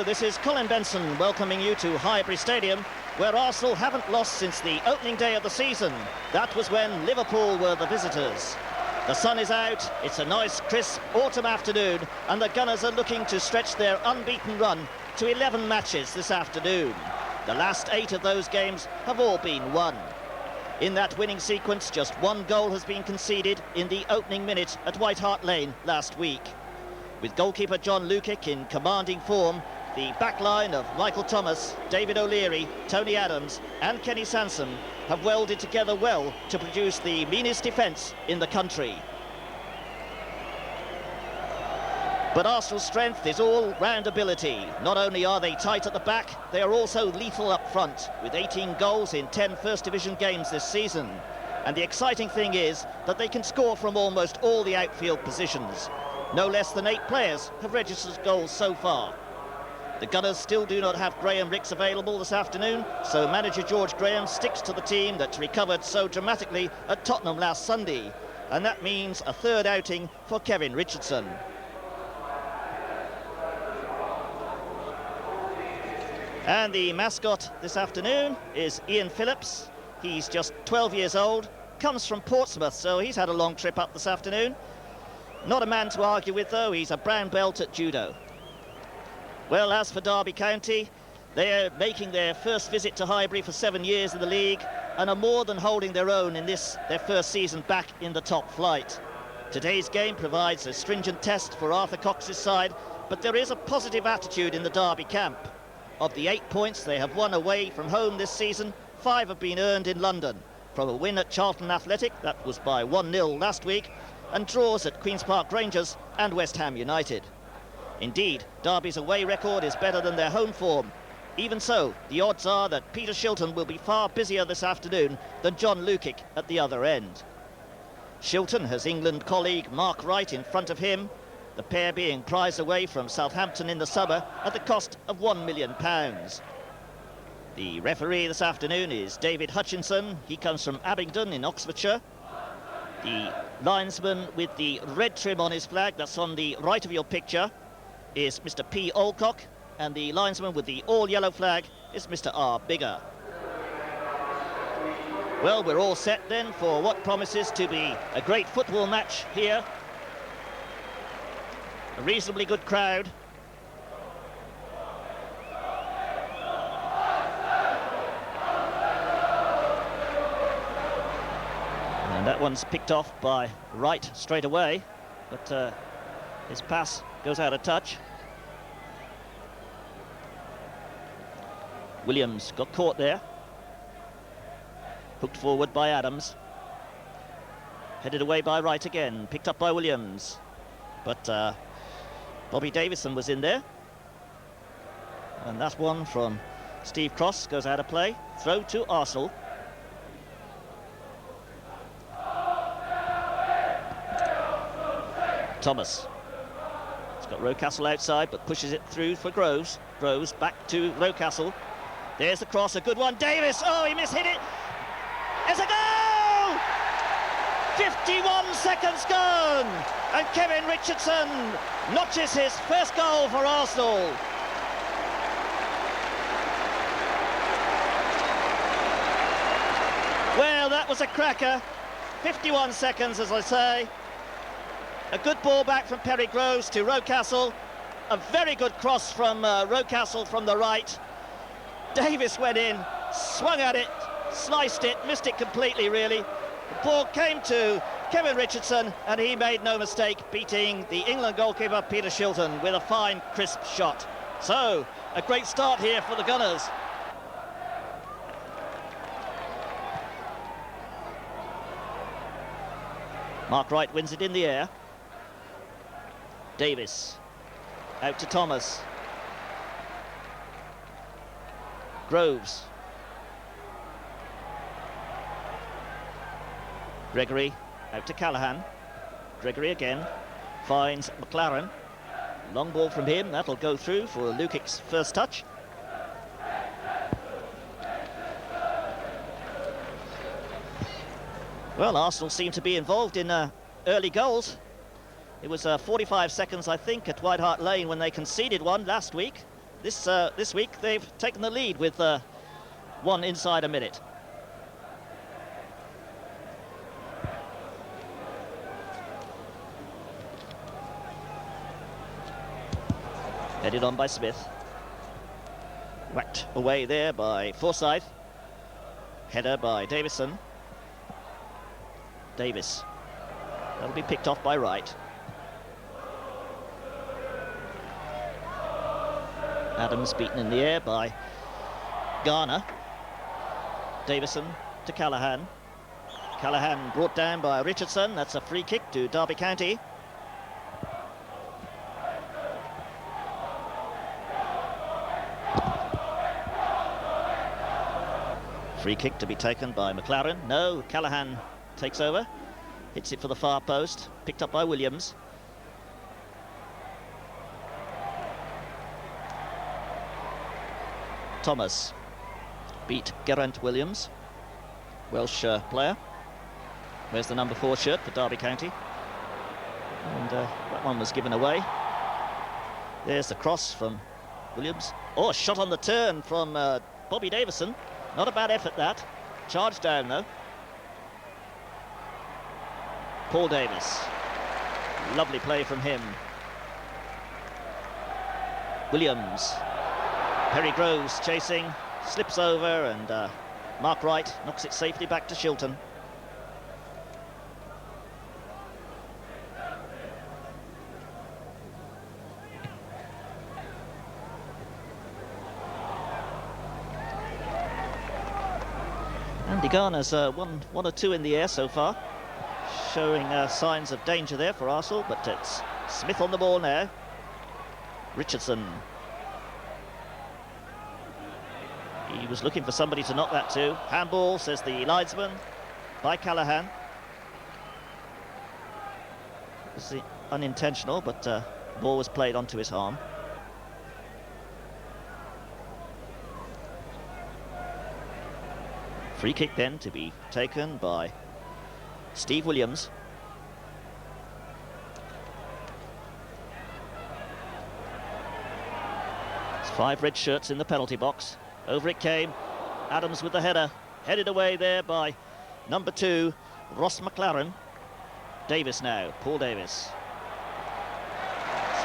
Hello, this is Colin Benson welcoming you to Highbury Stadium, where Arsenal haven't lost since the opening day of the season. That was when Liverpool were the visitors. The sun is out, it's a nice crisp autumn afternoon, and the Gunners are looking to stretch their unbeaten run to 11 matches this afternoon. The last 8 of those games have all been won. In that winning sequence, just one goal has been conceded in the opening minute at White Hart Lane last week. With goalkeeper John Lukic in commanding form, the backline of Michael Thomas, David O'Leary, Tony Adams and Kenny Sansom have welded together well to produce the meanest defence in the country. But Arsenal's strength is all-round ability. Not only are they tight at the back, they are also lethal up front, with 18 goals in 10 First Division games this season. And the exciting thing is that they can score from almost all the outfield positions. No less than 8 players have registered goals so far. The Gunners still do not have Graham Rix available this afternoon, so manager George Graham sticks to the team that recovered so dramatically at Tottenham last Sunday. And that means a third outing for Kevin Richardson. And the mascot this afternoon is Ian Phillips. He's just 12 years old, comes from Portsmouth, so he's had a long trip up this afternoon. Not a man to argue with, though. He's a brown belt at judo. Well, as for Derby County, they're making their first visit to Highbury for 7 years in the league and are more than holding their own in this, their first season back in the top flight. Today's game provides a stringent test for Arthur Cox's side, but there is a positive attitude in the Derby camp. Of the 8 points they have won away from home this season, 5 have been earned in London, from a win at Charlton Athletic, that was by 1-0 last week, and draws at Queen's Park Rangers and West Ham United. Indeed, Derby's away record is better than their home form. Even so, the odds are that Peter Shilton will be far busier this afternoon than John Lukic at the other end. Shilton has England colleague Mark Wright in front of him, the pair being prized away from Southampton in the summer at the cost of £1 million. The referee this afternoon is David Hutchinson. He comes from Abingdon in Oxfordshire. The linesman with the red trim on his flag, that's on the right of your picture, is Mr. P. Alcock, and the linesman with the all-yellow flag is Mr. R. Bigger. Well, we're all set then for what promises to be a great football match here. A reasonably good crowd. And that one's picked off by Wright straight away, but his pass goes out of touch. Williams got caught there. Hooked forward by Adams. Headed away by Wright again, picked up by Williams. But Bobby Davison was in there. And that one from Steve Cross goes out of play. Throw to Arsenal. Thomas. He's got Rocastle outside, but pushes it through for Groves. Groves back to Rocastle. There's the cross, a good one. Davis, oh, he mishit it. It's a goal! 51 seconds gone, and Kevin Richardson notches his first goal for Arsenal. Well, that was a cracker. 51 seconds, as I say. A good ball back from Perry Groves to Rocastle. A very good cross from Rocastle from the right. Davis went in, swung at it, sliced it, missed it completely, really. The ball came to Kevin Richardson, and he made no mistake, beating the England goalkeeper Peter Shilton with a fine, crisp shot. So, a great start here for the Gunners. Mark Wright wins it in the air. Davis, out to Thomas. Groves. Gregory, out to Callahan. Gregory again, finds McLaren. Long ball from him, that'll go through for Lukic's first touch. Well, Arsenal seem to be involved in early goals. It was 45 seconds, I think, at White Hart Lane when they conceded one last week. this week they've taken the lead with one inside a minute. Headed on by Smith. Whacked away there by Forsyth. Header by Davison. Davis. That'll be picked off by Wright. Adams beaten in the air by Garner. Davison to Callaghan. Callaghan brought down by Richardson. That's a free kick to Derby County. Free kick to be taken by McLaren. No, Callaghan takes over. Hits it for the far post. Picked up by Williams. Thomas beat Geraint Williams, Welsh player. Where's the number 4 shirt for Derby County? And that one was given away. There's the cross from Williams. Oh, a shot on the turn from Bobby Davison. Not a bad effort, that. Charge down, though. Paul Davis. Lovely play from him. Williams. Perry Groves chasing, slips over, and Mark Wright knocks it safely back to Shilton. Andy Garner's one or two in the air so far, showing signs of danger there for Arsenal, but it's Smith on the ball now. Richardson. He was looking for somebody to knock that to. Handball, says the linesman, by Callaghan. It was unintentional, but the ball was played onto his arm. Free kick then to be taken by Steve Williams. There's 5 red shirts in the penalty box. Over it came. Adams with the header. Headed away there by number 2, Ross McLaren. Davis now. Paul Davis.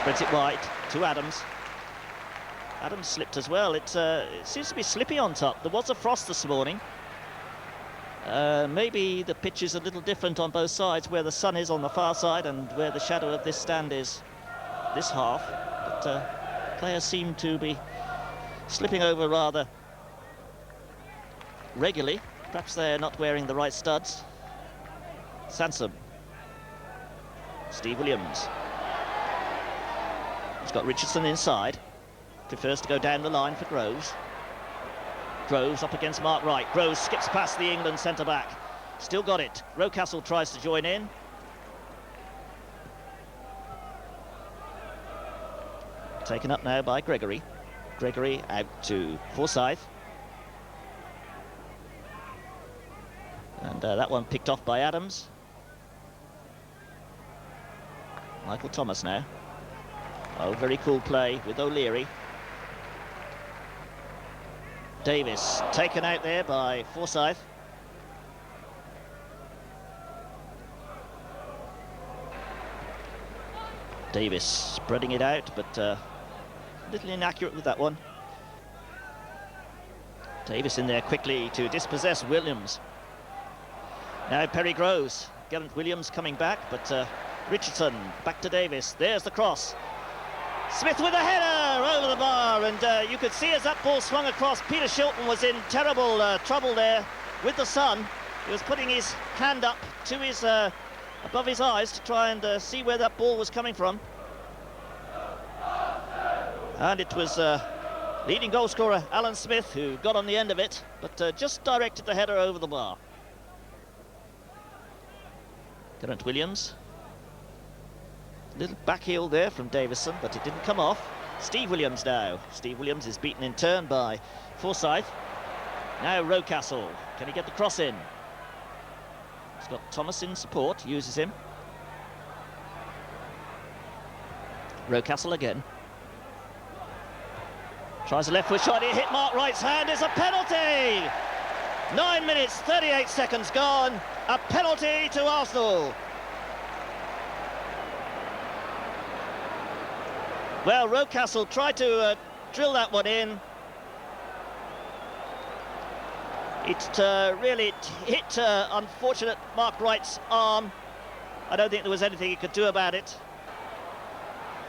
Spreads it wide to Adams. Adams slipped as well. It seems to be slippy on top. There was a frost this morning. Maybe the pitch is a little different on both sides, where the sun is on the far side and where the shadow of this stand is this half. But players seem to be slipping over rather regularly. Perhaps they're not wearing the right studs. Sansom. Steve Williams. He's got Richardson inside. Prefers to go down the line for Groves. Groves up against Mark Wright. Groves skips past the England centre-back. Still got it. Rocastle tries to join in. Taken up now by Gregory. Gregory out to Forsyth. And that one picked off by Adams. Michael Thomas now. Oh, very cool play with O'Leary. Davis taken out there by Forsyth. Davis spreading it out, but a little inaccurate with that one. Davis in there quickly to dispossess Williams. Now Perry Groves. Geraint Williams coming back, but Richardson back to Davis. There's the cross. Smith with a header over the bar, and you could see as that ball swung across, Peter Shilton was in terrible trouble there with the sun. He was putting his hand up to his above his eyes to try and see where that ball was coming from. And it was leading goal scorer Alan Smith who got on the end of it, but just directed the header over the bar. Geraint Williams. Little back heel there from Davison, but it didn't come off. Steve Williams now. Steve Williams is beaten in turn by Forsyth. Now Rocastle. Can he get the cross in? He's got Thomas in support, uses him. Rocastle again. Tries a left foot shot, it hit Mark Wright's hand, it's a penalty! 9 minutes, 38 seconds gone, a penalty to Arsenal. Well, Rocastle tried to drill that one in. It really hit unfortunate Mark Wright's arm. I don't think there was anything he could do about it.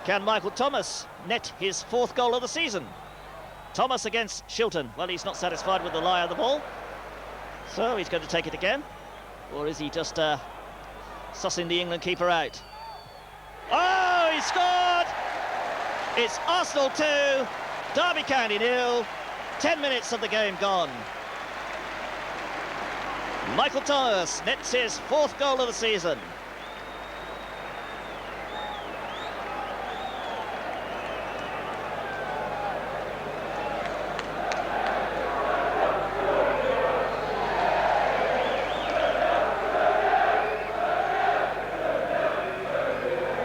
Can Michael Thomas net his 4th goal of the season? Thomas against Shilton. Well, he's not satisfied with the lie of the ball, so he's going to take it again. Or is he just sussing the England keeper out? Oh, he scored! It's Arsenal 2, Derby County 0, 10 minutes of the game gone. Michael Thomas nets his 4th goal of the season.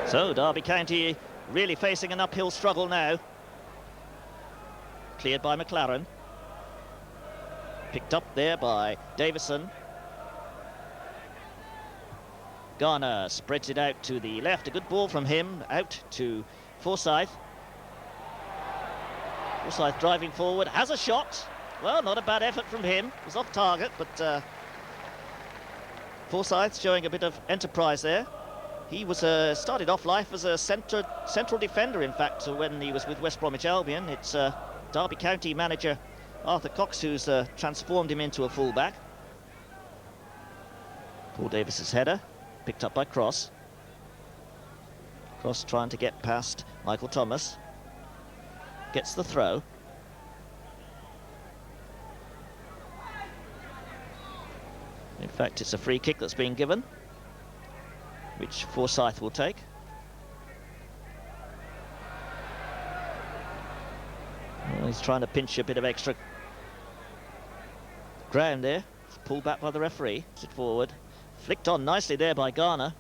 So Derby County really facing an uphill struggle now. Cleared by McLaren. Picked up there by Davison. Garner spreads it out to the left. A good ball from him out to Forsyth. Forsyth driving forward, has a shot. Well, not a bad effort from him. It was off target, but Forsyth showing a bit of enterprise there. He was started off life as a central defender, in fact, when he was with West Bromwich Albion. It's Derby County manager Arthur Cox who's transformed him into a full-back. Paul Davis's header, picked up by Cross. Cross trying to get past Michael Thomas. Gets the throw. In fact, it's a free kick that's being given, which Forsyth will take. Well, he's trying to pinch a bit of extra ground there. It's pulled back by the referee. Puts it forward. Flicked on nicely there by Garner.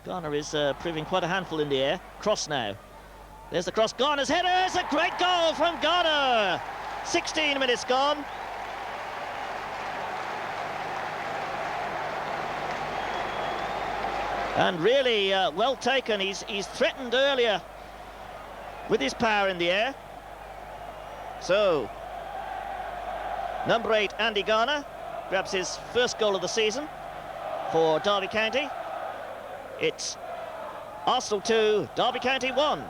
Garner is proving quite a handful in the air. Cross now. There's the cross. Garner's header. It's a great goal from Garner. 16 minutes gone. And really well taken. He's threatened earlier with his power in the air. So, number 8, Andy Garner, grabs his 1st goal of the season for Derby County. It's Arsenal 2, Derby County 1.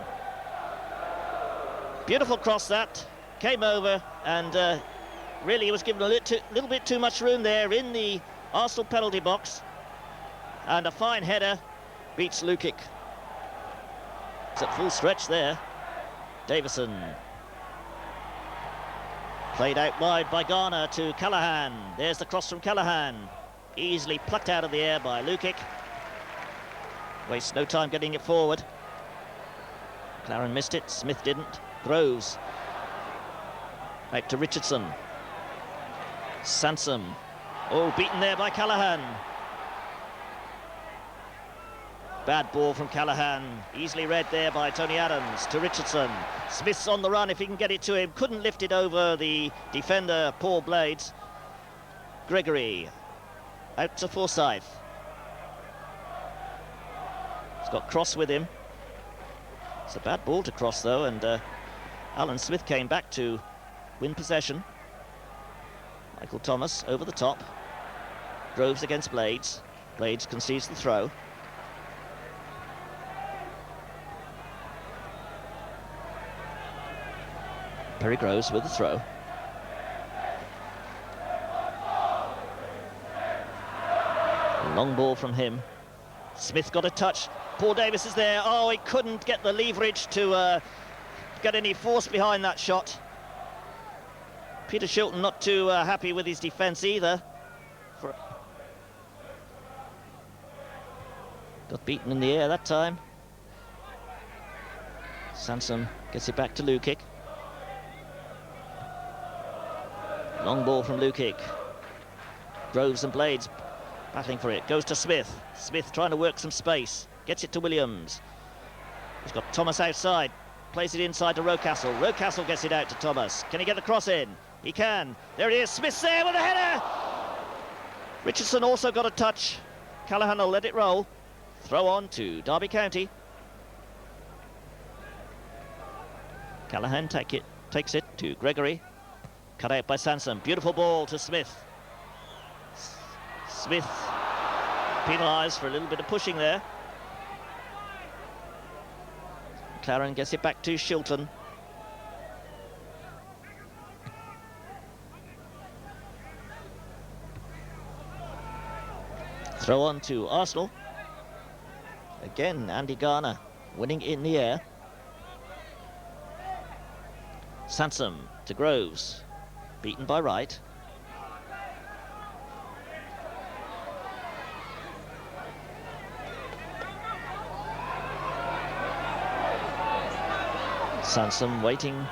Beautiful cross that, came over, and really he was given a little bit too much room there in the Arsenal penalty box. And a fine header beats Lukic. It's at full stretch there. Davison. Played out wide by Garner to Callaghan. There's the cross from Callaghan. Easily plucked out of the air by Lukic. Wastes no time getting it forward. McLaren missed it, Smith didn't. Groves. Out to Richardson. Sansom. Oh, beaten there by Callaghan. Bad ball from Callaghan, easily read there by Tony Adams to Richardson. Smith's on the run if he can get it to him. Couldn't lift it over the defender, Paul Blades. Gregory, out to Forsyth. He's got Cross with him. It's a bad ball to Cross though, and Alan Smith came back to win possession. Michael Thomas over the top. Groves against Blades. Blades concedes the throw. Perry Groves with the throw. Long ball from him. Smith got a touch. Paul Davis is there. Oh, he couldn't get the leverage to get any force behind that shot. Peter Shilton not too happy with his defence either. Got beaten in the air that time. Sansom gets it back to Lukic. Long ball from Lukic. Groves and Blades battling for it. Goes to Smith. Smith trying to work some space. Gets it to Williams. He's got Thomas outside. plays it inside to Rocastle. Rocastle gets it out to Thomas. Can he get the cross in? He can. There it is. Smith's there with a header. Richardson also got a touch. Callaghan will let it roll. Throw on to Derby County. Callaghan takes it to Gregory. Cut out by Sansom. Beautiful ball to Smith. Smith penalised for a little bit of pushing there. McLaren gets it back to Shilton. Throw on to Arsenal. Again, Andy Garner winning in the air. Sansom to Groves. Beaten by Wright. Sansom waiting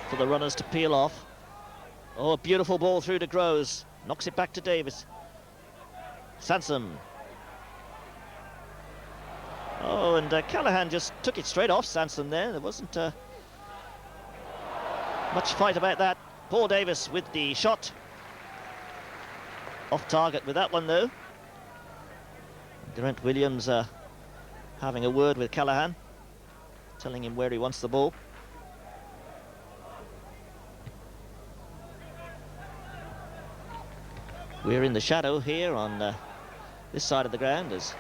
for the runners to peel off. Oh, a beautiful ball through to Groves. Knocks it back to Davis. Sansom. Oh, and Callaghan just took it straight off Sansom there. There wasn't much fight about that. Paul Davis with the shot. Off target with that one, though. Grant Williams having a word with Callaghan, telling him where he wants the ball. We're in the shadow here on this side of the ground as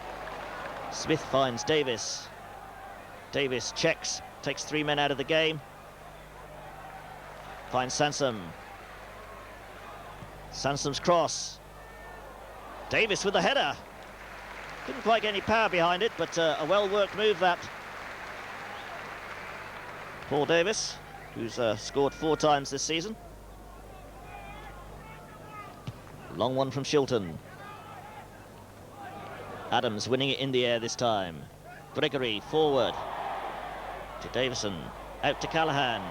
Smith finds Davis. Davis checks, takes 3 men out of the game. Finds Sansom. Sansom's cross. Davis with the header. Didn't quite get any power behind it, but a well-worked move that. Paul Davis, who's scored 4 times this season. Long one from Shilton. Adams winning it in the air this time. Gregory forward to Davison. Out to Callaghan.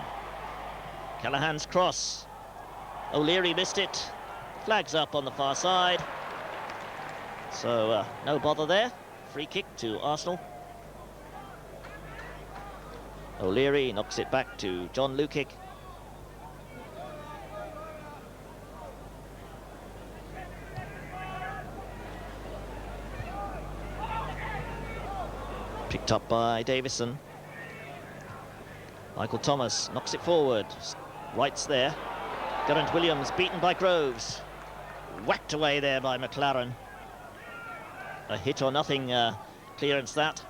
Callaghan's cross. O'Leary missed it. Flags up on the far side. So no bother there. Free kick to Arsenal. O'Leary knocks it back to John Lukic. Picked up by Davison. Michael Thomas knocks it forward. Wright's there. Grant Williams beaten by Groves. Whacked away there by McLaren. A hit or nothing clearance that.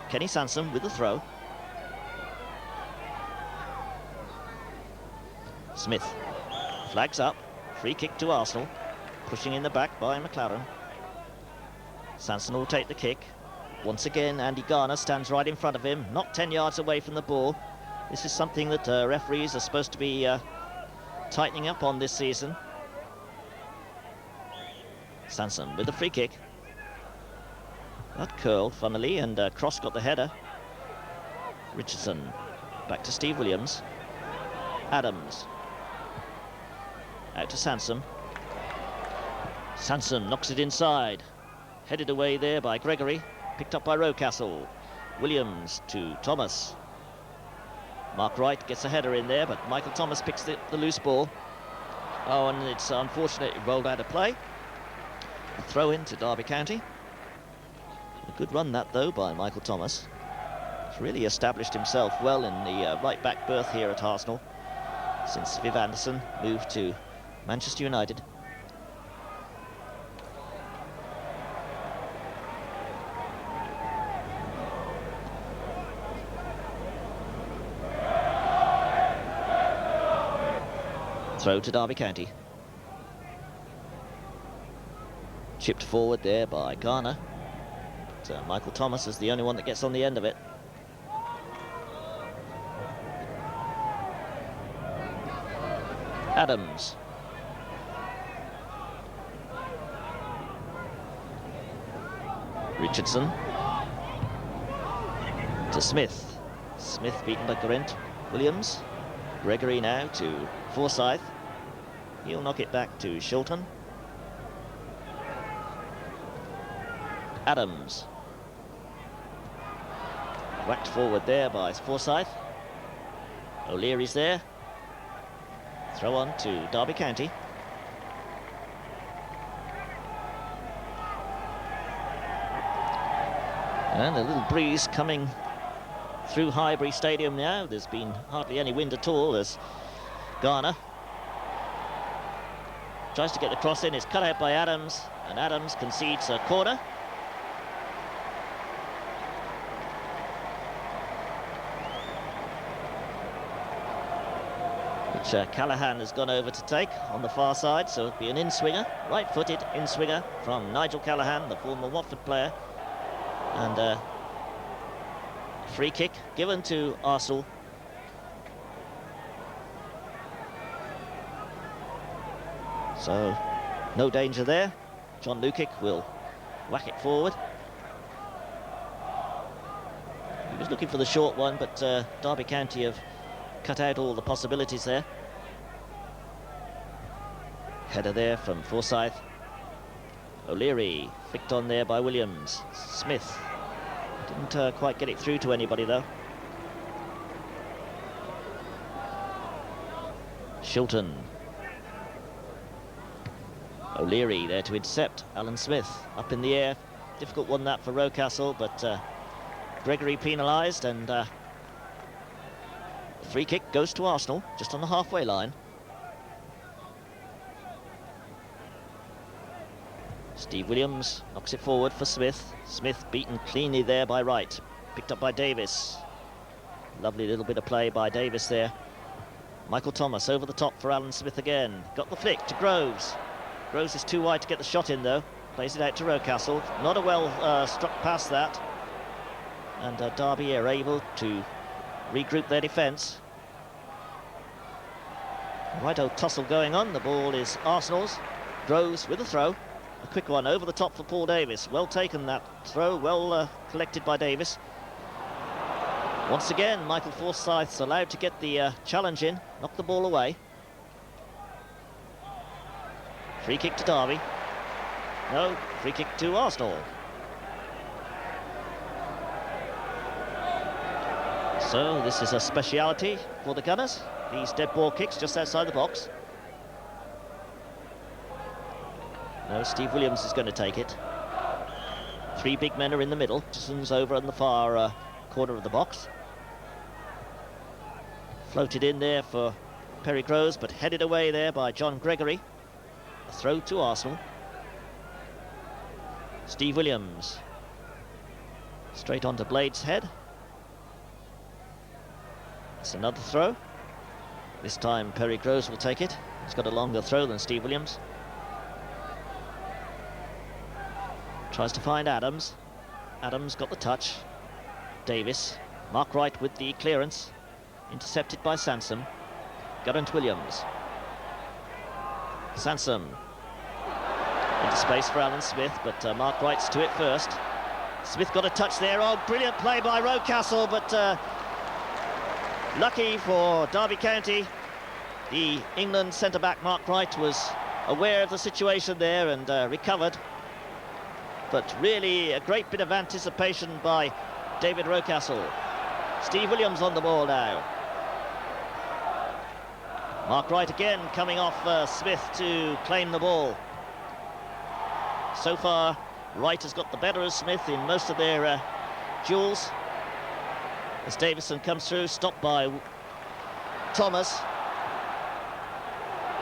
Kenny Sansom with the throw. Smith flags up. Free kick to Arsenal. Pushing in the back by McLaren. Sansom will take the kick. Once again, Andy Garner stands right in front of him, not 10 yards away from the ball. This is something that referees are supposed to be tightening up on this season. Sansom with the free kick. That curled, funnily, and Cross got the header. Richardson back to Steve Williams. Adams. Out to Sansom. Sansom knocks it inside. Headed away there by Gregory. Picked up by Rocastle. Williams to Thomas. Mark Wright gets a header in there, but Michael Thomas picks the loose ball. Oh, and it's unfortunate it rolled out of play. A throw in to Derby County. A good run that, though, by Michael Thomas. He's really established himself well in the right-back berth here at Arsenal since Viv Anderson moved to Manchester United. Throw to Derby County. Chipped forward there by Garner. But Michael Thomas is the only one that gets on the end of it. Adams. Richardson. To Smith. Smith beaten by Grant Williams. Gregory now to Forsyth. He'll knock it back to Shilton. Adams. Whacked forward there by Forsyth. O'Leary's there. Throw on to Derby County. And a little breeze coming through Highbury Stadium now. There's been hardly any wind at all as Garner tries to get the cross in. It's cut out by Adams, and Adams concedes a corner. Which Callaghan has gone over to take on the far side, so it'll be an in-swinger, right-footed in-swinger from Nigel Callaghan, the former Watford player. And free kick given to Arsenal. So no danger there. John Lukic will whack it forward. He was looking for the short one, but Derby County have cut out all the possibilities there. Header there from Forsyth. O'Leary flicked on there by Williams. Smith didn't quite get it through to anybody though. Shilton. O'Leary there to intercept Alan Smith. Up in the air. Difficult one that for Rocastle, but Gregory penalised, and free kick goes to Arsenal, just on the halfway line. Steve Williams knocks it forward for Smith. Smith beaten cleanly there by Wright. Picked up by Davis. Lovely little bit of play by Davis there. Michael Thomas over the top for Alan Smith again. Got the flick to Groves. Groves is too wide to get the shot in though. Plays it out to Rocastle. Not a well struck pass that. And Derby are able to regroup their defence. Right old tussle going on. The ball is Arsenal's. Groves with a throw. A quick one over the top for Paul Davis. Well taken that throw, well collected by Davis. Once again, Michael Forsyth's allowed to get the challenge in, knock the ball away. Free kick to Derby. No, free kick to Arsenal. So this is a speciality for the Gunners. These dead ball kicks just outside the box. No, Steve Williams is going to take it. Three big men are in the middle. Richardson's over on the far corner of the box. Floated in there for Perry Groves, but headed away there by John Gregory. A throw to Arsenal. Steve Williams. Straight onto Blade's head. It's another throw. This time Perry Groves will take it. He's got a longer throw than Steve Williams. Tries to find Adams. Adams got the touch. Davis. Mark Wright with the clearance. Intercepted by Sansom. Geraint Williams. Sansom. Into space for Alan Smith, but Mark Wright's to it first. Smith got a touch there. Oh, brilliant play by Rocastle, but lucky for Derby County. The England centre-back Mark Wright was aware of the situation there and recovered. But really a great bit of anticipation by David Rocastle. Steve Williams on the ball now. Mark Wright again coming off Smith to claim the ball. So far, Wright has got the better of Smith in most of their duels. As Davison comes through, stopped by Thomas.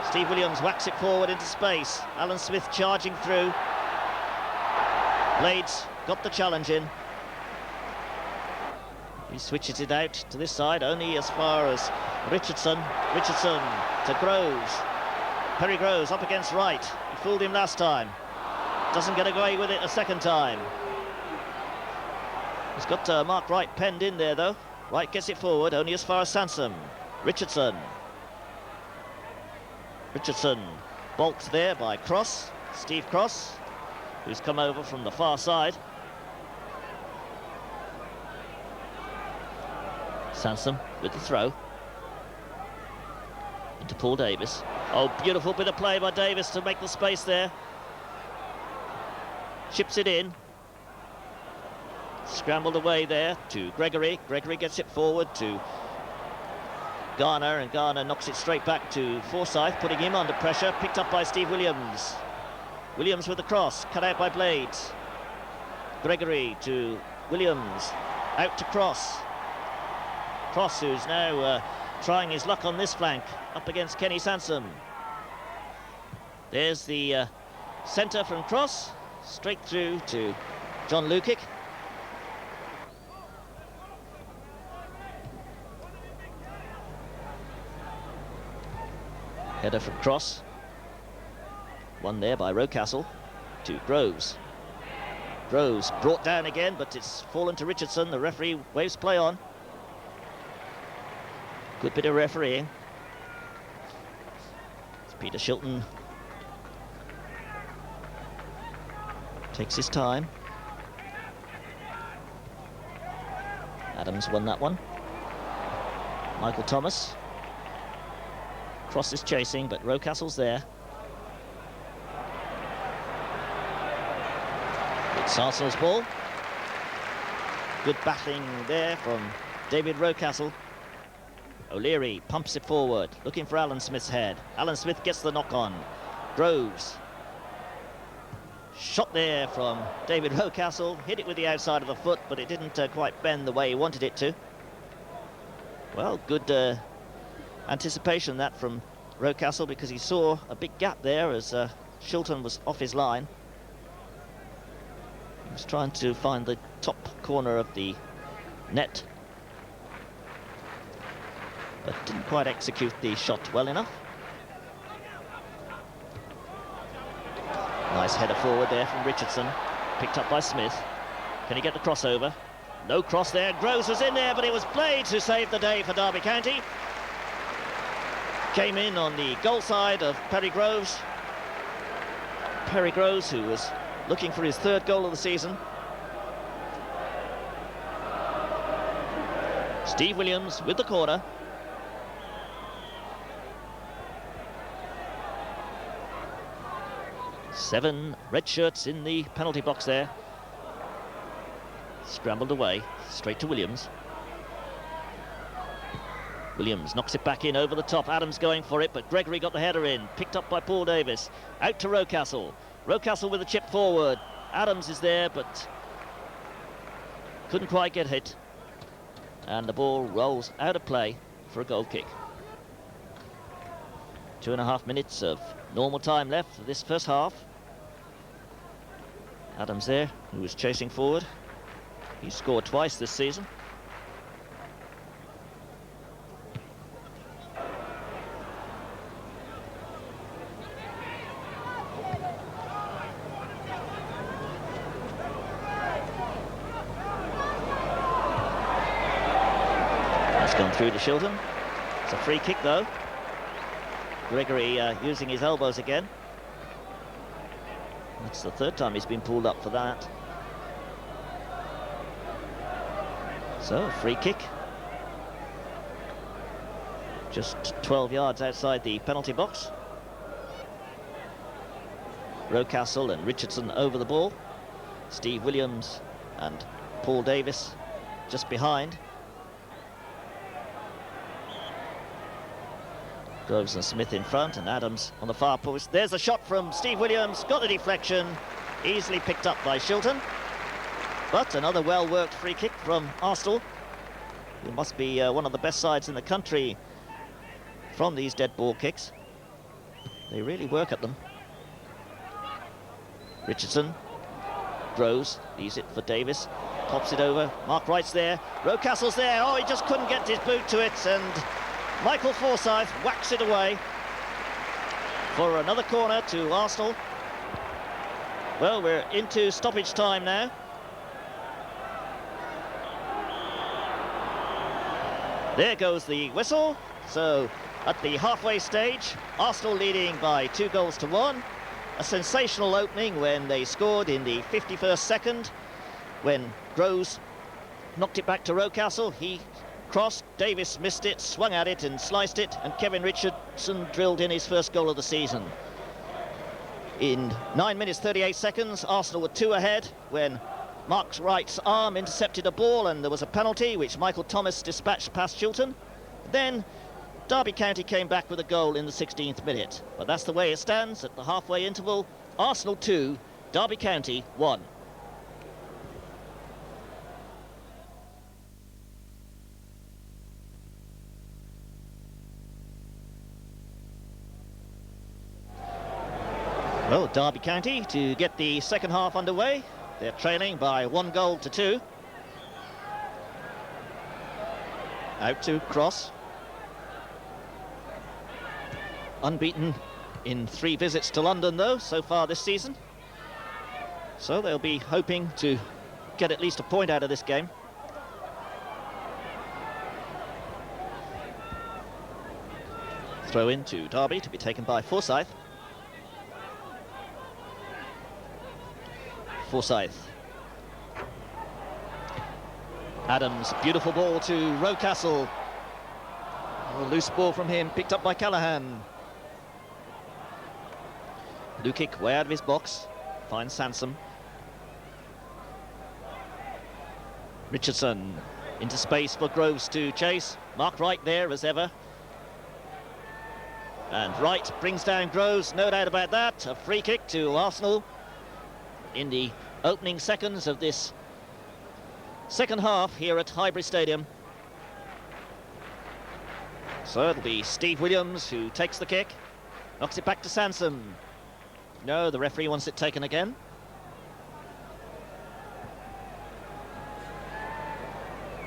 Steve Williams whacks it forward into space. Alan Smith charging through. Blades got the challenge in. He switches it out to this side, only as far as Richardson. Richardson to Groves. Perry Groves up against Wright. He fooled him last time. Doesn't get away with it a second time. He's got Mark Wright penned in there though. Wright gets it forward, only as far as Sansom. Richardson. Richardson balked there by Cross. Steve Cross, who's come over from the far side. Sansom with the throw. Into Paul Davis. Oh, beautiful bit of play by Davis to make the space there. Chips it in. Scrambled away there to Gregory. Gregory gets it forward to Garner, and Garner knocks it straight back to Forsyth, putting him under pressure. Picked up by Steve Williams. Williams with the cross, cut out by Blades. Gregory to Williams, out to Cross. Cross, who's now trying his luck on this flank, up against Kenny Sansom. There's the centre from Cross, straight through to John Lukic. Header from Cross. Won there by Rocastle to Groves. Groves brought down again, but it's fallen to Richardson. The referee waves play on. Good bit of refereeing. It's Peter Shilton. Takes his time. Adams won that one. Michael Thomas. Cross is chasing, but Rocastle's there. It's Arsenal's ball. Good battling there from David Rocastle. O'Leary pumps it forward, looking for Alan Smith's head. Alan Smith gets the knock on. Groves. Shot there from David Rocastle. Hit it with the outside of the foot, but it didn't quite bend the way he wanted it to. Well, good anticipation that from Rocastle, because he saw a big gap there as Shilton was off his line. He was trying to find the top corner of the net, but didn't quite execute the shot well enough. Nice header forward there from Richardson, picked up by Smith. Can he get the crossover? No cross there. Groves was in there, but it was Blades who saved the day for Derby County. Came in on the goal side of Perry Groves. Perry Groves, who was looking for his third goal of the season. Steve Williams with the corner. Seven red shirts in the penalty box there. Scrambled away, straight to Williams. Williams knocks it back in over the top. Adams going for it, but Gregory got the header in. Picked up by Paul Davis. Out to Rocastle. Rocastle with a chip forward. Adams is there, but couldn't quite get hit. And the ball rolls out of play for a goal kick. 2.5 minutes of normal time left for this first half. Adams there, who was chasing forward. He's scored twice this season. That's gone through to Shilton. It's a free kick though. Gregory using his elbows again. That's the third time he's been pulled up for that. So, free kick. Just 12 yards outside the penalty box. Rocastle and Richardson over the ball. Steve Williams and Paul Davis just behind. Groves and Smith in front, and Adams on the far post. There's a shot from Steve Williams, got the deflection, easily picked up by Shilton. But another well-worked free kick from Arsenal, who must be one of the best sides in the country from these dead ball kicks. They really work at them. Richardson, Groves, leaves it for Davis, pops it over, Mark Wright's there, Rocastle's there, oh, he just couldn't get his boot to it, and Michael Forsyth whacks it away for another corner to Arsenal. Well, we're into stoppage time now. There goes the whistle. So at the halfway stage, Arsenal leading by 2-1. A sensational opening when they scored in the 51st second, when Groves knocked it back to Rocastle. He crossed, Davis missed it, swung at it and sliced it, and Kevin Richardson drilled in his first goal of the season. In 9 minutes 38 seconds, Arsenal were 2 ahead when Mark Wright's arm intercepted a ball and there was a penalty which Michael Thomas dispatched past Chilton. Then Derby County came back with a goal in the 16th minute. But that's the way it stands at the halfway interval. Arsenal 2, Derby County 1. Well, Derby County to get the second half underway. They're trailing by 1-2. Out to Cross. Unbeaten in 3 visits to London, though, so far this season. So they'll be hoping to get at least a point out of this game. Throw in to Derby to be taken by Forsyth. Forsyth. Adams, beautiful ball to Rocastle. A loose ball from him, picked up by Callaghan. Lukic way out of his box, finds Sansom. Richardson into space for Groves to chase. Mark Wright there as ever. And Wright brings down Groves, no doubt about that. A free kick to Arsenal in the opening seconds of this second half here at Highbury Stadium. So it'll be Steve Williams who takes the kick, knocks it back to Sansom. No, the referee wants it taken again.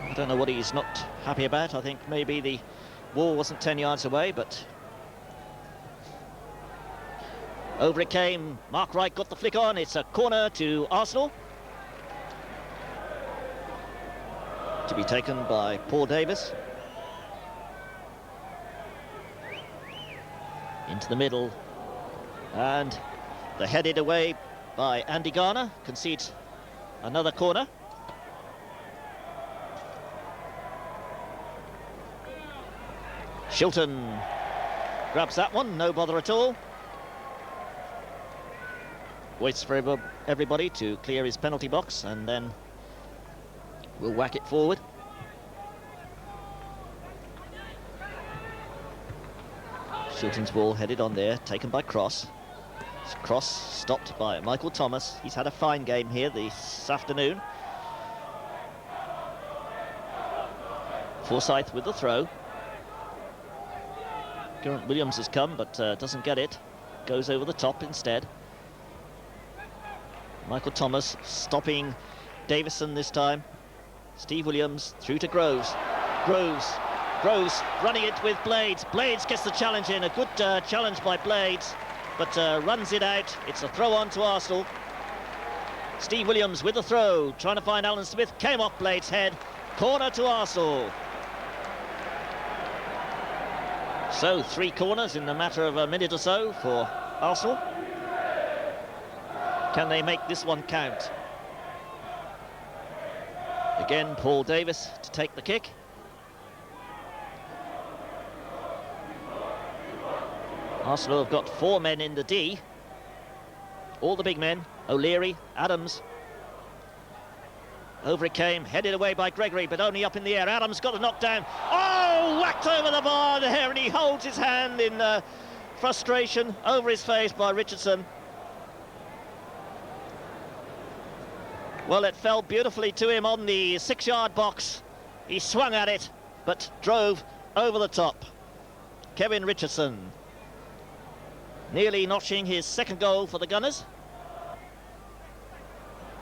I don't know what he's not happy about. I think maybe the ball wasn't 10 yards away, but over it came. Mark Wright got the flick on. It's a corner to Arsenal, to be taken by Paul Davis. Into the middle, and they're headed away by Andy Garner. Concedes another corner. Shilton grabs that one, no bother at all. Waits for everybody to clear his penalty box, and then we'll whack it forward. Shilton's ball headed on there, taken by Cross. Cross stopped by Michael Thomas. He's had a fine game here this afternoon. Forsyth with the throw. Geraint Williams has come, but doesn't get it. Goes over the top instead. Michael Thomas stopping Davison this time. Steve Williams through to Groves. Groves running it with Blades. Blades gets the challenge in. A good challenge by Blades, but runs it out. It's a throw on to Arsenal. Steve Williams with the throw, trying to find Alan Smith. Came off Blades' head. Corner to Arsenal. So 3 corners in the matter of a minute or so for Arsenal. Can they make this one count? Again, Paul Davis to take the kick. Arsenal have got 4 men in the D. All the big men. O'Leary, Adams. Over it came, headed away by Gregory, but only up in the air. Adams got a knockdown. Oh, whacked over the bar there, and he holds his hand in frustration over his face by Richardson. Well, it fell beautifully to him on the 6-yard box. He swung at it, but drove over the top. Kevin Richardson nearly notching his 2nd goal for the Gunners.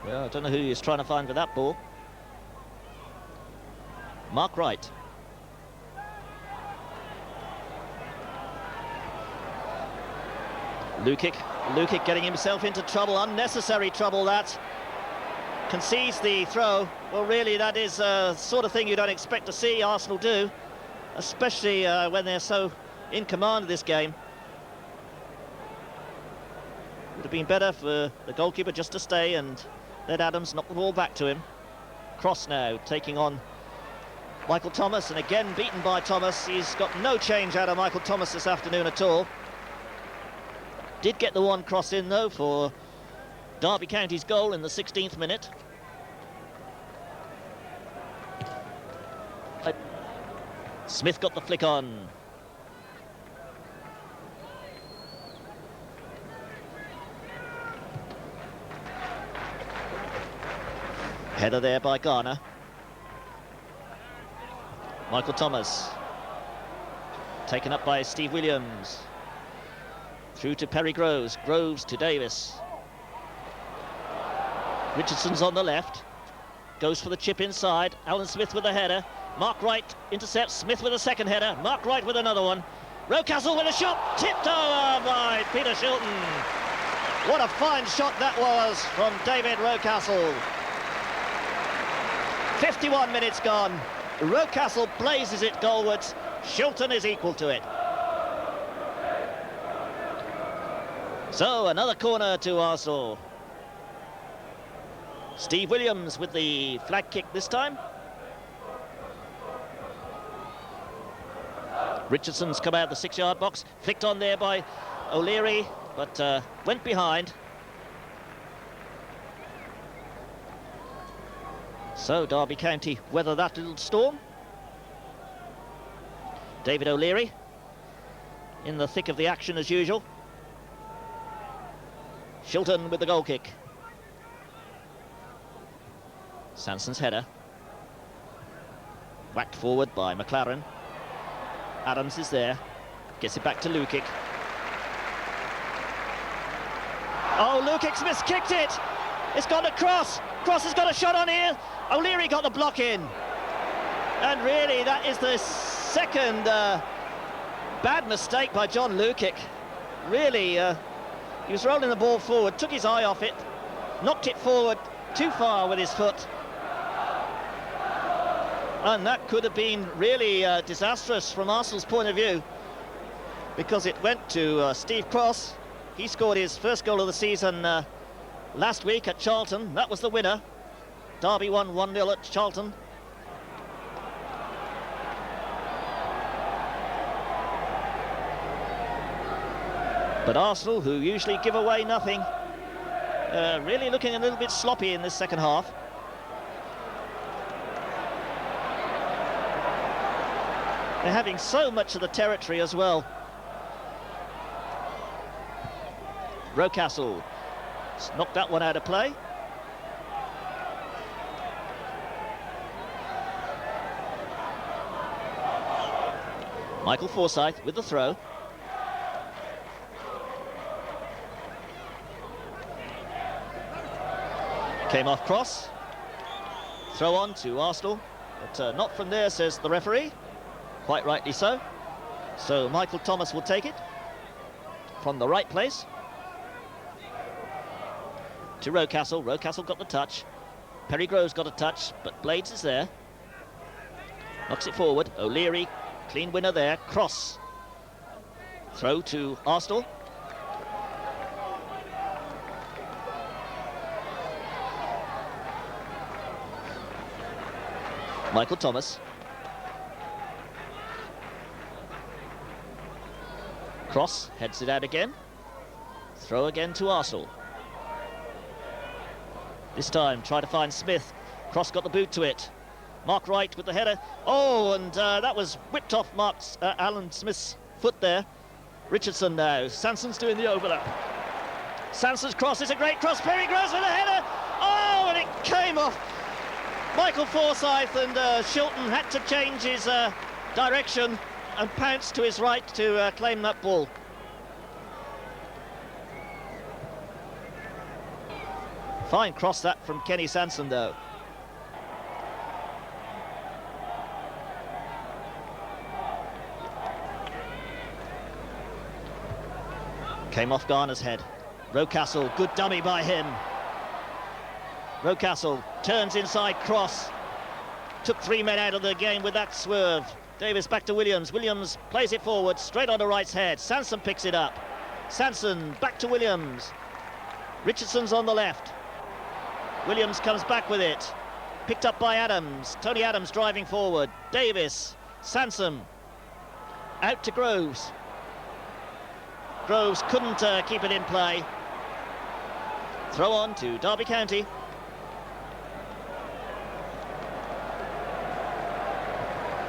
Well, I don't know who he's trying to find with that ball. Mark Wright. Lukic getting himself into trouble, unnecessary trouble that. Concedes the throw. Well, really, that is the sort of thing you don't expect to see Arsenal do, especially when they're so in command of this game. Would have been better for the goalkeeper just to stay and let Adams knock the ball back to him. Cross now, taking on Michael Thomas, and again beaten by Thomas. He's got no change out of Michael Thomas this afternoon at all. Did get the one cross in, though, for Derby County's goal in the 16th minute. Smith got the flick on. Header there by Garner. Michael Thomas. Taken up by Steve Williams. Through to Perry Groves. Groves to Davis. Richardson's on the left. Goes for the chip inside. Alan Smith with a header. Mark Wright intercepts. Smith with a second header. Mark Wright with another one. Rocastle with a shot. Tipped over by Peter Shilton. What a fine shot that was from David Rocastle. 51 minutes gone. Rocastle blazes it goalwards. Shilton is equal to it. So another corner to Arsenal. Steve Williams with the flag kick this time. Richardson's come out of the 6-yard box, flicked on there by O'Leary, but went behind. So Derby County weather that little storm. David O'Leary in the thick of the action as usual. Shilton with the goal kick. Sanson's header. Whacked forward by McLaren. Adams is there. Gets it back to Lukic. Oh, Lukic's miskicked it. It's gone across. Cross has got a shot on here. O'Leary got the block in. And really, that is the second bad mistake by John Lukic. Really, he was rolling the ball forward, took his eye off it, knocked it forward too far with his foot. And that could have been really disastrous from Arsenal's point of view, because it went to Steve Cross. He scored his first goal of the season last week at Charlton. That was the winner. Derby won 1-0 at Charlton. But Arsenal, who usually give away nothing, really looking a little bit sloppy in this second half. They're having so much of the territory as well. Rocastle knocked that one out of play. Michael Forsyth with the throw. Came off cross. Throw on to Arsenal, but not from there, says the referee. Quite rightly so. So Michael Thomas will take it from the right place to Rocastle. Rocastle got the touch. Perry Groves got a touch, but Blades is there. Knocks it forward. O'Leary, clean winner there. Cross. Throw to Arsenal. Michael Thomas. Cross, heads it out again. Throw again to Arsenal. This time, try to find Smith. Cross got the boot to it. Mark Wright with the header. Oh, and that was whipped off Alan Smith's foot there. Richardson now. Sansom's doing the overlap. Sansom's cross is a great cross. Perry Groves with a header. Oh, and it came off Michael Forsyth, and Shilton had to change his direction and pounce to his right to claim that ball. Fine cross that from Kenny Sansom, though. Came off Garner's head. Rocastle, good dummy by him. Rocastle turns inside, cross. Took 3 men out of the game with that swerve. Davis back to Williams. Williams plays it forward, straight onto Wright's head. Sansom picks it up. Sansom back to Williams. Richardson's on the left. Williams comes back with it. Picked up by Adams. Tony Adams driving forward. Davis. Sansom. Out to Groves. Groves couldn't keep it in play. Throw on to Derby County.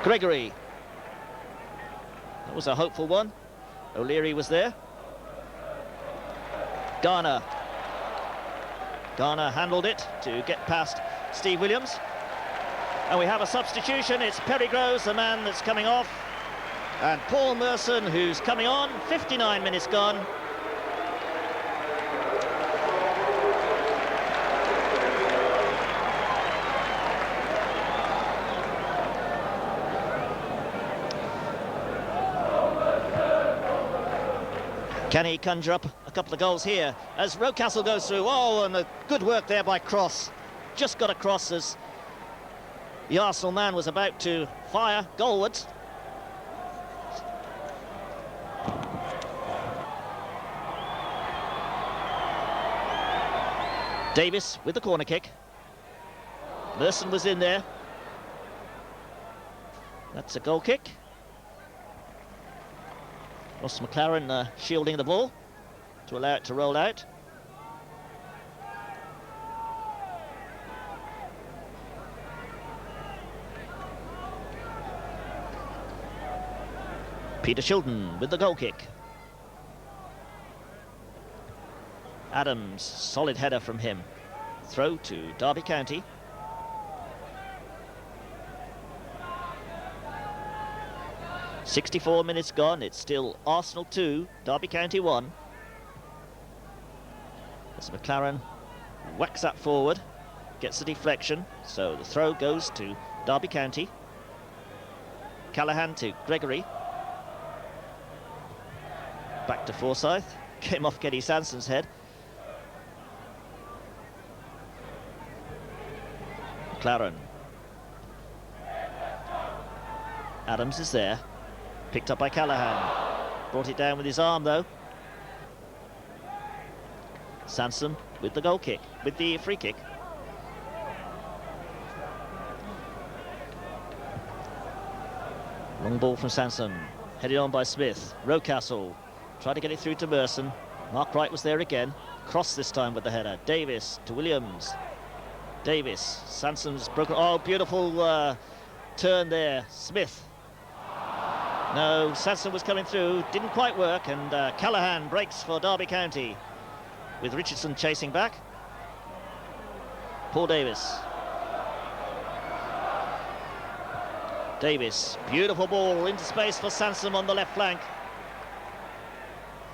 Gregory. It was a hopeful one. O'Leary was there. Garner handled it to get past Steve Williams. And we have a substitution. It's Perry Groves, the man that's coming off. And Paul Merson, who's coming on. 59 minutes gone. Can he conjure up a couple of goals here as Rocastle goes through? Oh, and a good work there by Cross. Just got across as the Arsenal man was about to fire goalwards. Davis with the corner kick. Merson was in there. That's a goal kick. Ross McLaren shielding the ball to allow it to roll out. Peter Shilton with the goal kick. Adams, solid header from him. Throw to Derby County. "64 minutes gone, it's still Arsenal 2, Derby County 1. As McLaren whacks that forward, gets the deflection, so the throw goes to Derby County. Callaghan to Gregory. Back to Forsyth, came off Kenny Sansom's head. McLaren. Adams is there. Picked up by Callaghan. Brought it down with his arm, though. Sansom with the goal kick, with the free kick. Long ball from Sansom. Headed on by Smith. Rocastle tried to get it through to Merson. Mark Wright was there again. Cross this time with the header. Davis to Williams. Davis. Sansom's broken. Oh, beautiful turn there. Smith. No, Sansom was coming through, didn't quite work, and Callaghan breaks for Derby County with Richardson chasing back. Paul Davis. Davis, beautiful ball into space for Sansom on the left flank.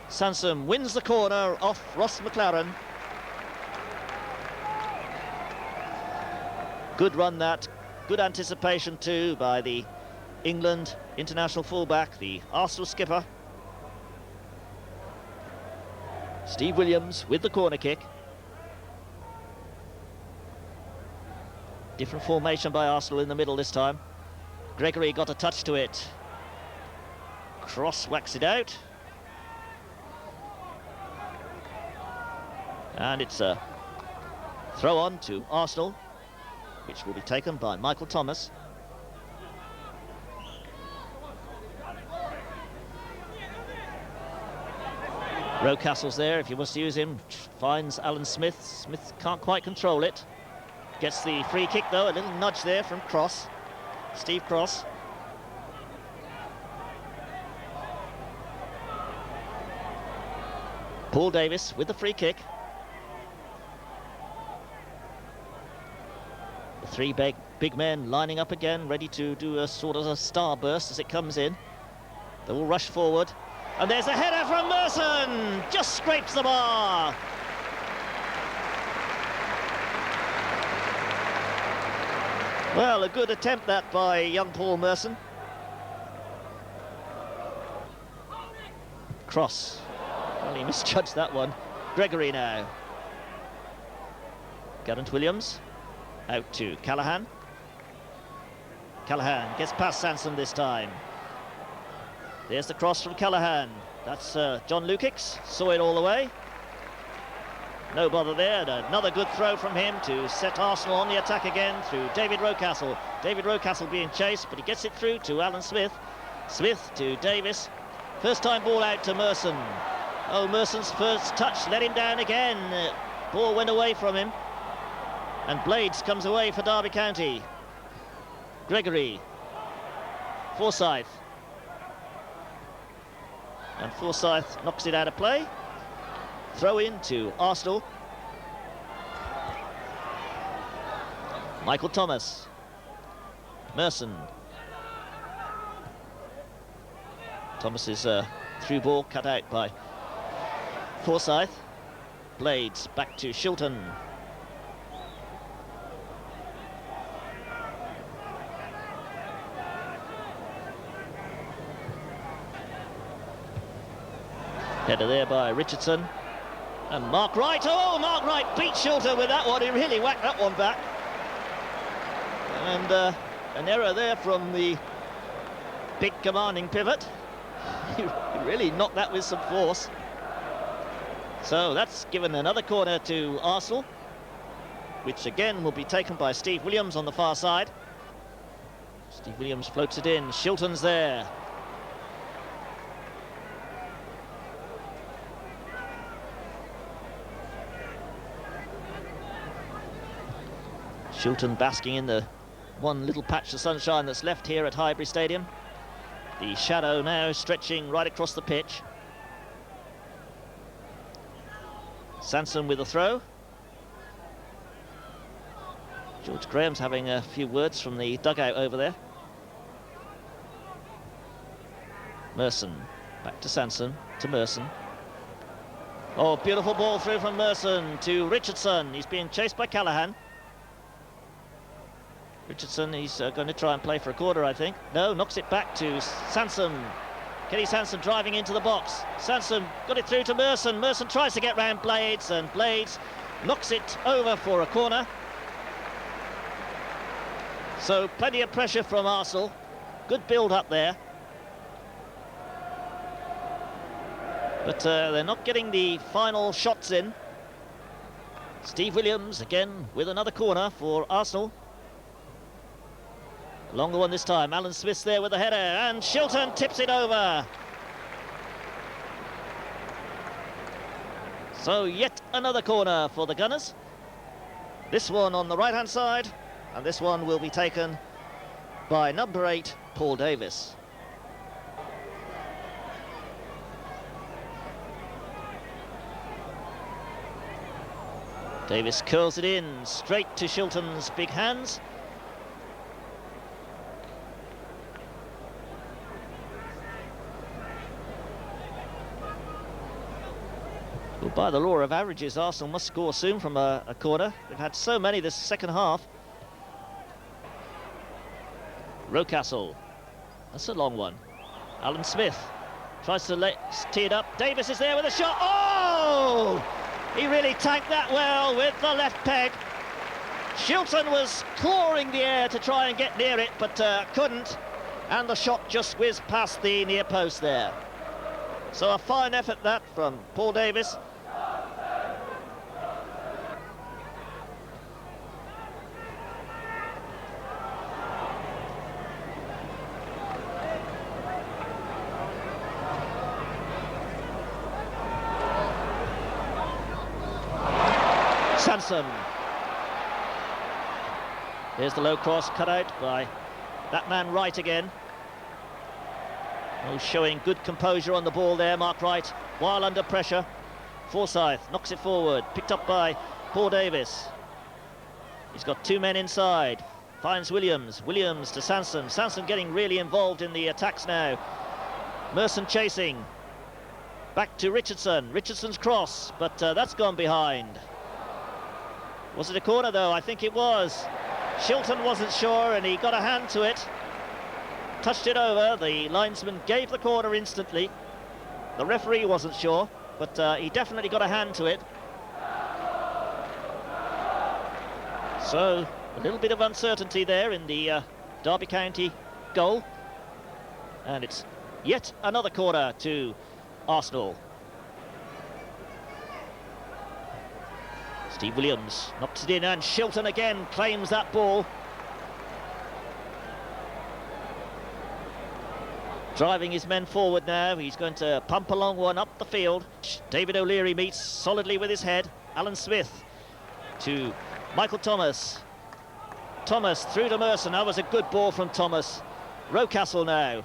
Sansom wins the corner off Ross McLaren. Good run that, good anticipation too by the England international fullback, the Arsenal skipper. Steve Williams with the corner kick. Different formation by Arsenal in the middle this time. Gregory got a touch to it. Cross whacks it out. And it's a throw on to Arsenal, which will be taken by Michael Thomas. Rocastle's there if he wants to use him. Finds Alan Smith. Smith can't quite control it. Gets the free kick though. A little nudge there from Cross. Steve Cross. Paul Davis with the free kick. The three big men lining up again, ready to do a sort of a starburst as it comes in. They will rush forward. And there's a header from Merson! Just scrapes the bar! Well, a good attempt that by young Paul Merson. Cross. Well, he misjudged that one. Gregory now. Garrett Williams. Out to Callaghan. Callaghan gets past Sansom this time. There's the cross from Callaghan. That's John Lukic. Saw it all the way. No bother there. And another good throw from him to set Arsenal on the attack again through David Rocastle. David Rocastle being chased, but he gets it through to Alan Smith. Smith to Davis. First time ball out to Merson. Oh, Merson's first touch let him down again. Ball went away from him. And Blades comes away for Derby County. Gregory. Forsyth. and Forsyth knocks it out of play. Throw in to Arsenal. Michael Thomas. Merson. Thomas's through ball cut out by Forsyth. Blades back to Shilton. Header there by Richardson. And Mark Wright. Oh, Mark Wright beat Shilton with that one. He really whacked that one back. And an error there from the big commanding pivot. He really knocked that with some force. So that's given another corner to Arsenal, which again will be taken by Steve Williams on the far side. Steve Williams floats it in. Shilton's there. Shilton basking in the one little patch of sunshine that's left here at Highbury Stadium. The shadow now stretching right across the pitch. Sansom with a throw. George Graham's having a few words from the dugout over there. Merson, back to Sansom, to Merson. Oh, beautiful ball through from Merson to Richardson. He's being chased by Callaghan. Richardson, he's going to try and play for a corner, I think. No, knocks it back to Sansom. Kenny Sansom driving into the box. Sansom got it through to Merson. Merson tries to get round Blades, and Blades knocks it over for a corner. So plenty of pressure from Arsenal. Good build up there. But they're not getting the final shots in. Steve Williams again with another corner for Arsenal. Longer one this time. Alan Smith's there with the header, and Shilton tips it over. So yet another corner for the Gunners. This one on the right-hand side, and this one will be taken by number 8, Paul Davis. Davis curls it in, straight to Shilton's big hands. Well, by the law of averages, Arsenal must score soon from a corner. They've had so many this second half. Rocastle. That's a long one. Alan Smith tries to tee it up. Davis is there with a shot. Oh! He really tanked that well with the left peg. Shilton was clawing the air to try and get near it, but couldn't. And the shot just whizzed past the near post there. So a fine effort that from Paul Davis. Sansom. Here's the low cross cut out by that man Wright again. Oh, showing good composure on the ball there, Mark Wright, while under pressure. Forsyth knocks it forward, picked up by Paul Davis. He's got two men inside, finds Williams. Williams to Sansom. Sansom getting really involved in the attacks now. Merson chasing. Back to Richardson. Richardson's cross, but that's gone behind. Was it a corner though? I think it was. Shilton wasn't sure and he got a hand to it. Touched it over. The linesman gave the corner instantly. The referee wasn't sure, but he definitely got a hand to it. So a little bit of uncertainty there in the Derby County goal. And it's yet another corner to Arsenal. Steve Williams knocks it in, and Shilton again claims that ball. Driving his men forward now. He's going to pump a long one up the field. David O'Leary meets solidly with his head. Alan Smith to Michael Thomas. Thomas through to Merson. That was a good ball from Thomas. Rocastle now.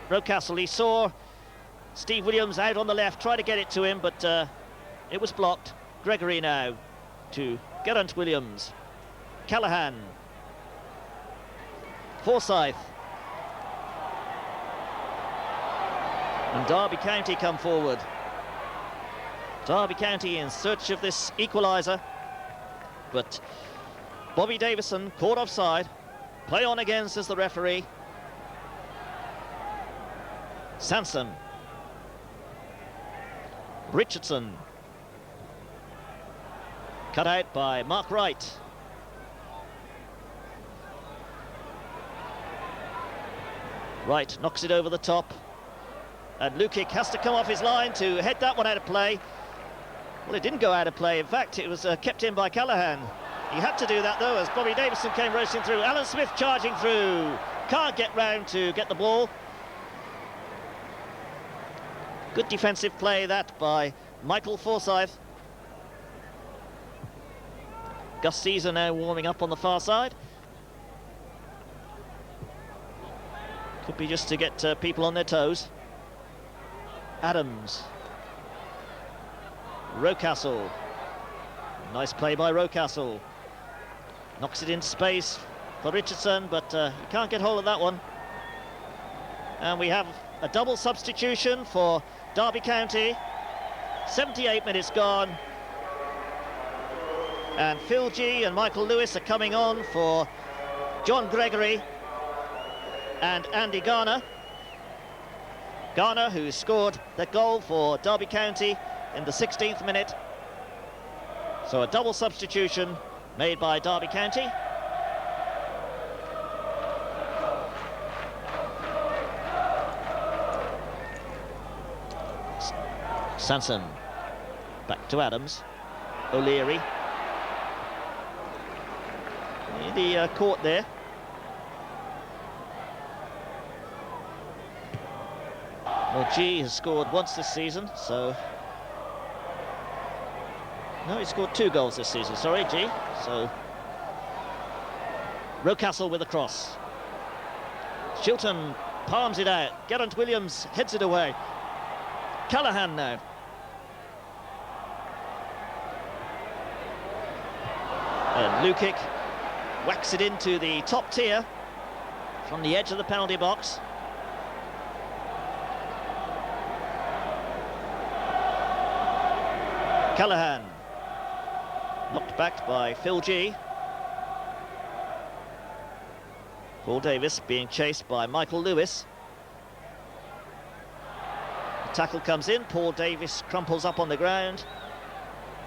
Rocastle. He saw Steve Williams out on the left, tried to get it to him, but it was blocked. Gregory now to Geraint Williams. Callaghan. Forsyth. And Derby County come forward. Derby County in search of this equaliser, but Bobby Davison caught offside. Play on again, says the referee. Sansom. Richardson. Cut out by Mark Wright. Wright knocks it over the top. And Lukic has to come off his line to head that one out of play. Well, it didn't go out of play. In fact, it was kept in by Callaghan. He had to do that, though, as Bobby Davison came racing through. Alan Smith charging through. Can't get round to get the ball. Good defensive play, that, by Michael Forsyth. Gus Caesar now warming up on the far side. Could be just to get people on their toes. Adams. Rocastle. Nice play by Rocastle. Knocks it into space for Richardson, but he can't get hold of that one. And we have a double substitution for Derby County. 78 minutes gone. And Phil G and Michael Lewis are coming on for John Gregory and Andy Garner. Garner, who scored the goal for Derby County in the 16th minute. So a double substitution made by Derby County. Sansom. Back to Adams. O'Leary. The court there. Well, G has scored once this season, so... No, he scored 2 goals this season, sorry, G. So... Rocastle with a cross. Shilton palms it out. Geraint Williams heads it away. Callaghan now. And Lukic whacks it into the top tier from the edge of the penalty box. Callaghan. Knocked back by Phil G. Paul Davis being chased by Michael Lewis. The tackle comes in. Paul Davis crumples up on the ground.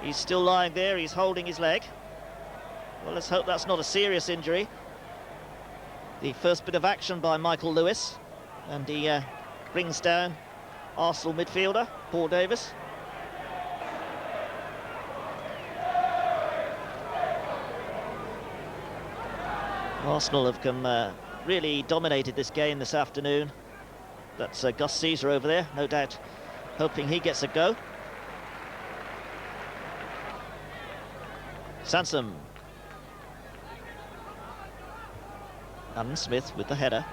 He's still lying there. He's holding his leg. Well, let's hope that's not a serious injury. The first bit of action by Michael Lewis. And he brings down Arsenal midfielder Paul Davis. Arsenal have really dominated this game this afternoon. That's Gus Caesar over there, no doubt hoping he gets a go. Sansom. Alan Smith with the header.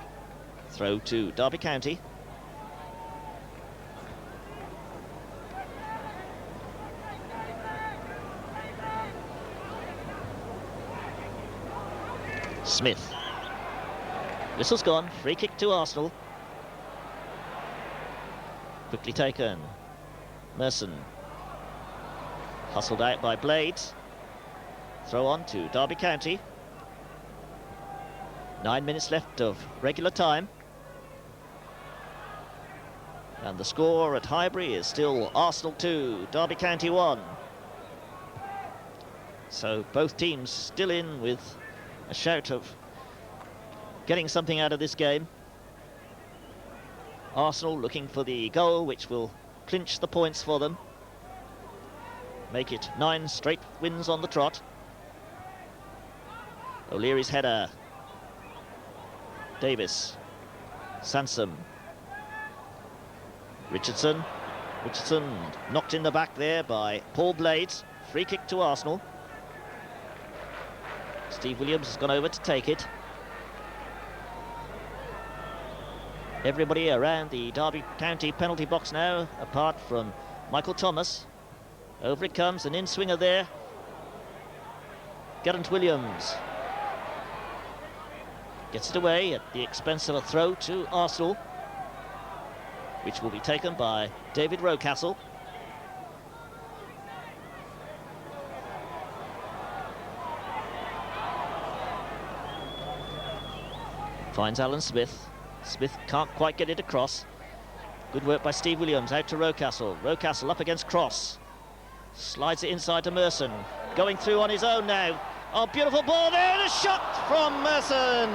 Throw to Derby County. Smith. Whistle's gone. Free kick to Arsenal. Quickly taken. Merson. Hustled out by Blades. Throw on to Derby County. 9 minutes left of regular time. And the score at Highbury is still Arsenal 2, Derby County 1. So both teams still in with a shout of getting something out of this game. Arsenal looking for the goal which will clinch the points for them. Make it 9 straight wins on the trot. O'Leary's header. Davis. Sansom. Richardson. Richardson knocked in the back there by Paul Blades. Free kick to Arsenal. Steve Williams has gone over to take it. Everybody around the Derby County penalty box now, apart from Michael Thomas. Over it comes, an in-swinger there. Geraint Williams gets it away at the expense of a throw to Arsenal, which will be taken by David Rocastle. Finds Alan Smith. Smith can't quite get it across. Good work by Steve Williams, out to Rocastle. Rocastle up against Cross. Slides it inside to Merson. Going through on his own now. Oh, beautiful ball there, and a shot from Merson.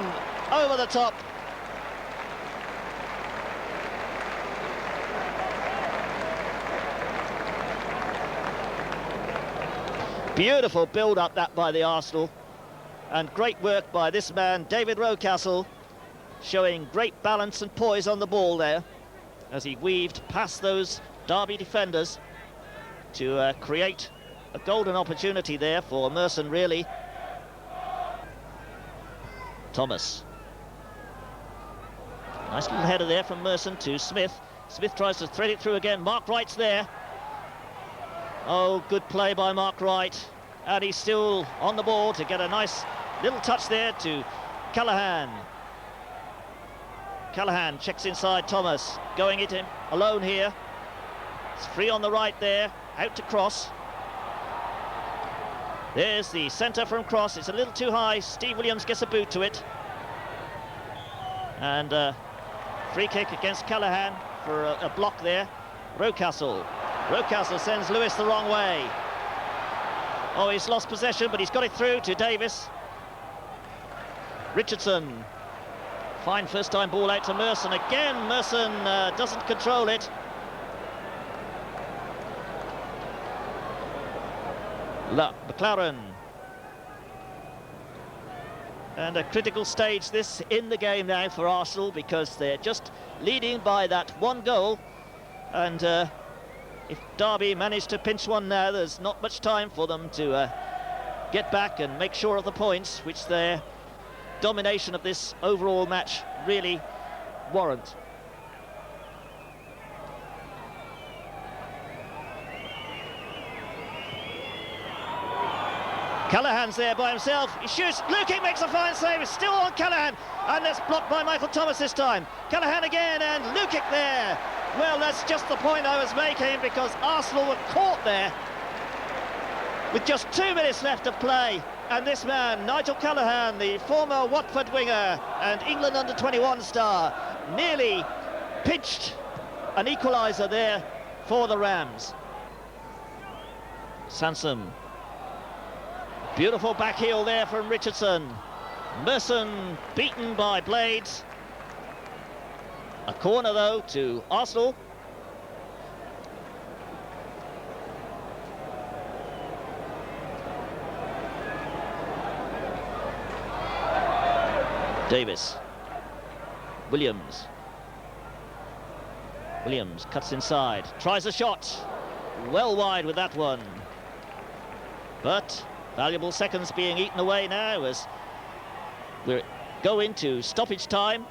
Over the top. Beautiful build-up that by the Arsenal. And great work by this man, David Rocastle, showing great balance and poise on the ball there as he weaved past those Derby defenders to create a golden opportunity there for Merson, really. Thomas. Nice little header there from Merson to Smith. Smith tries to thread it through again. Mark Wright's there. Oh, good play by Mark Wright. And he's still on the ball to get a nice little touch there to Callaghan. Callaghan checks inside Thomas, going it in alone here. It's free on the right there, out to Cross. There's the centre from Cross. It's a little too high. Steve Williams gets a boot to it. And free kick against Callaghan for a block there. Rocastle. Rocastle sends Lewis the wrong way. Oh, he's lost possession, but he's got it through to Davis. Richardson. Fine first-time ball out to Merson. Again, Merson doesn't control it. McLaren. And a critical stage this in the game now for Arsenal, because they're just leading by that one goal. And if Derby manage to pinch one now, there's not much time for them to get back and make sure of the points, which their domination of this overall match really warrant. Callaghan's there by himself. He shoots. Lukic makes a fine save. It's still on Callaghan. And that's blocked by Michael Thomas this time. Callaghan again, and Lukic there. Well, that's just the point I was making, because Arsenal were caught there with just 2 minutes left to play. And this man, Nigel Callaghan, the former Watford winger and England under-21 star, nearly pitched an equaliser there for the Rams. Sansom. Beautiful back heel there from Richardson. Merson beaten by Blades. A corner, though, to Arsenal. Davis. Williams. Williams cuts inside, tries a shot. Well wide with that one. But valuable seconds being eaten away now as we go into stoppage time.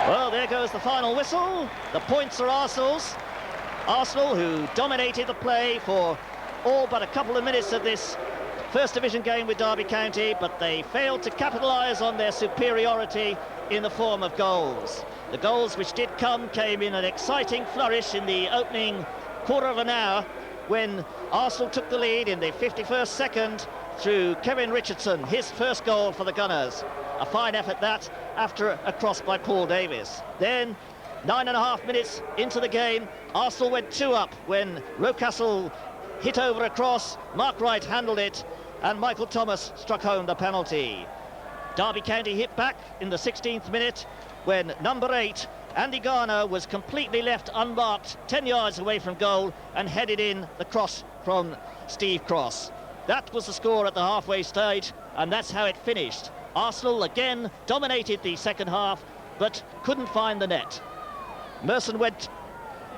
Well, there goes the final whistle. The points are Arsenal's. Arsenal, who dominated the play for all but a couple of minutes of this First Division game with Derby County, but they failed to capitalise on their superiority in the form of goals. The goals which did come came in an exciting flourish in the opening quarter of an hour when Arsenal took the lead in the 51st second through Kevin Richardson, his first goal for the Gunners. A fine effort that, after a cross by Paul Davis. Then, 9.5 minutes into the game, Arsenal went 2 up when Rocastle hit over a cross, Mark Wright handled it, and Michael Thomas struck home the penalty. Derby County hit back in the 16th minute when number 8, Andy Garner, was completely left unmarked 10 yards away from goal and headed in the cross from Steve Cross. That was the score at the halfway stage, and that's how it finished. Arsenal again dominated the second half, but couldn't find the net. Merson went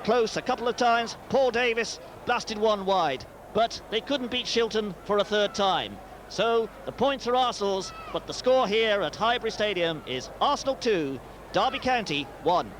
close a couple of times. Paul Davis blasted one wide, but they couldn't beat Shilton for a third time. So the points are Arsenal's, but the score here at Highbury Stadium is Arsenal 2, Derby County 1.